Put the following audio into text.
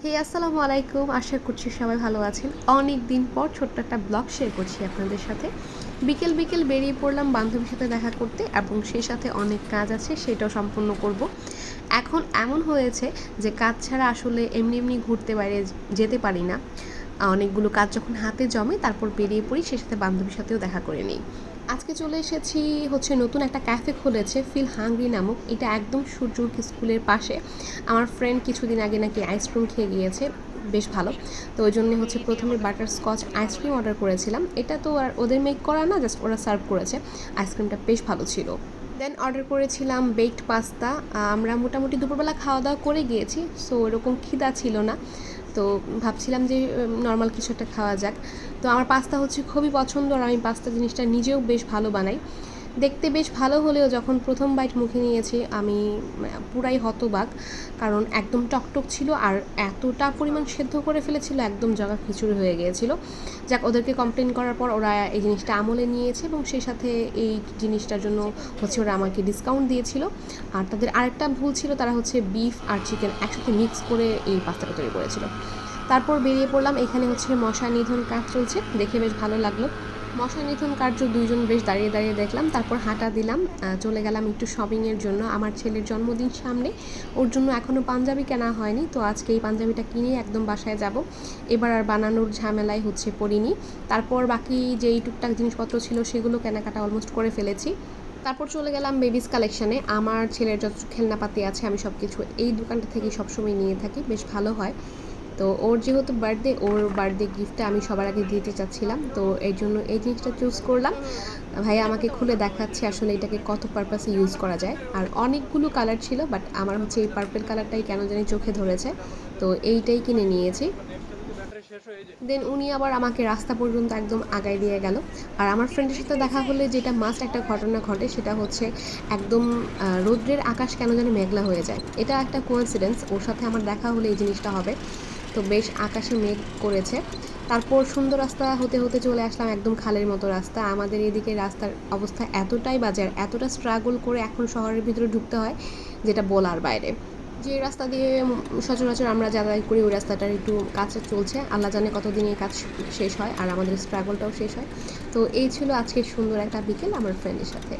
হে আসসালামু আলাইকুম, আশা করছি সবাই ভালো আছেন। অনেক দিন পর ছোট্ট একটা ব্লগ শেয়ার করছি আপনাদের সাথে। বিকেল বিকেল বেরিয়ে পড়লাম বান্ধবীর সাথে দেখা করতে, এবং সেই সাথে অনেক কাজ আছে, সেটাও সম্পূর্ণ করব। এখন এমন হয়েছে যে কাজ ছাড়া আসলে এমনি এমনি ঘুরতে বাইরে যেতে পারি না। অনেকগুলো কাজ যখন হাতে জমে তারপর বেরিয়ে পড়ি, সেই সাথে বান্ধবীর সাথেও দেখা করে নিই। আজকে চলে এসেছি হচ্ছে নতুন একটা ক্যাফে খুলেছে ফিল হাংরি নামক। এটা একদম সূর্যমুখী স্কুলের পাশে। আমার ফ্রেন্ড কিছুদিন আগে নাকি আইসক্রিম খেয়ে গিয়েছে, বেশ ভালো। তো ওই জন্য হচ্ছে প্রথমে বাটার স্কচ আইসক্রিম অর্ডার করেছিলাম। এটা তো আর ওদের মেক করা না, জাস্ট ওরা সার্ভ করেছে। আইসক্রিমটা বেশ ভালো ছিল। দেন অর্ডার করেছিলাম বেকড পাস্তা। আমরা মোটামুটি দুপুরবেলা খাওয়া দাওয়া করে গিয়েছি, সো ওরকম খিদা ছিল না। তো ভাবছিলাম যে নর্মাল কিছু একটা খাওয়া যাক। তো আমার পাস্তা হচ্ছে খুবই পছন্দ, আর আমি পাস্তা জিনিসটা নিজেও বেশ ভালো বানাই। দেখতে বেশ ভালো হলেও যখন প্রথম বাইট মুখে নিয়েছি আমি পুরাই হতবাক, কারণ একদম টকটক ছিল আর এতটা পরিমাণ সেদ্ধ করে ফেলেছিল, একদম জগা খিচুড়ি হয়ে গিয়েছিল। যাক, ওদেরকে কমপ্লেন করার পর ওরা এই জিনিসটা আমলে নিয়েছে, এবং সেই সাথে এই জিনিসটার জন্য হচ্ছে ওরা আমাকে ডিসকাউন্ট দিয়েছিল। আর তাদের আরেকটা ভুল ছিল, তারা হচ্ছে বিফ আর চিকেন একসাথে মিক্স করে এই পাস্তাটা তৈরি করেছিল। তারপর বেরিয়ে পড়লাম। এখানে হচ্ছে মশা নিধন কাজ চলছে, দেখে বেশ ভালো লাগলো। মশা নিধন কার্য দুইজন বেশ দাঁড়িয়ে দাঁড়িয়ে দেখলাম, তারপর হাঁটা দিলাম। চলে গেলাম একটু শপিংয়ের জন্য। আমার ছেলের জন্মদিন সামনে, ওর জন্য এখনও পাঞ্জাবি কেনা হয়নি, তো আজকে এই পাঞ্জাবিটা কিনেই একদম বাসায় যাব। এবার আর বানানোর ঝামেলায় হচ্ছে পড়িনি। তারপর বাকি যেই টুকটাক জিনিসপত্র ছিল সেগুলো কেনাকাটা অলমোস্ট করে ফেলেছি। তারপর চলে গেলাম বেবিস কালেকশানে। আমার ছেলের যত খেলনাপাতি আছে আমি সব কিছু এই দোকানটা থেকে সবসময় নিয়ে থাকি, বেশ ভালো হয়। তো ওর যেহেতু বার্থডে, ওর বার্থডে গিফটটা আমি সবার আগে দিতে চাচ্ছিলাম, তো এই জন্য এই জিনিসটা চুজ করলাম। ভাইয়া আমাকে খুলে দেখাচ্ছে আসলে এটাকে কত পারপাসে ইউজ করা যায়। আর অনেকগুলো কালার ছিল, বাট আমার হচ্ছে এই পার্পেল কালারটাই কেন জানি চোখে ধরেছে, তো এইটাই কিনে নিয়েছি। দেন উনি আবার আমাকে রাস্তা পর্যন্ত একদম আগায় দিয়ে গেল। আর আমার ফ্রেন্ডের সাথে দেখা হলে যেটা মাস্ট একটা ঘটনা ঘটে, সেটা হচ্ছে একদম রৌদ্রের আকাশ কেন যেন মেঘলা হয়ে যায়। এটা একটা কোইন্সিডেন্স, ওর সাথে আমার দেখা হলে এই জিনিসটা হবে। তো বেশ আকাশে মেঘ করেছে। তারপর সুন্দর রাস্তা হতে হতে চলে আসলাম একদম খালের মতো রাস্তা। আমাদের এদিকে রাস্তার অবস্থা এতটাই বাজে, আর এতটা স্ট্রাগল করে এখন শহরের ভিতরে ঢুকতে হয়, যেটা বলার বাইরে। যে রাস্তা দিয়ে সচরাচর আমরা যাতায়াত করি, ওই রাস্তাটার একটু কাজ চলছে, আল্লাহ জানে কতদিন এই কাজ শেষ হয়, আর আমাদের স্ট্রাগলটাও শেষ হয়। তো এই ছিল আজকে সুন্দর একটা বিকেল আমার ফ্রেন্ডের সাথে।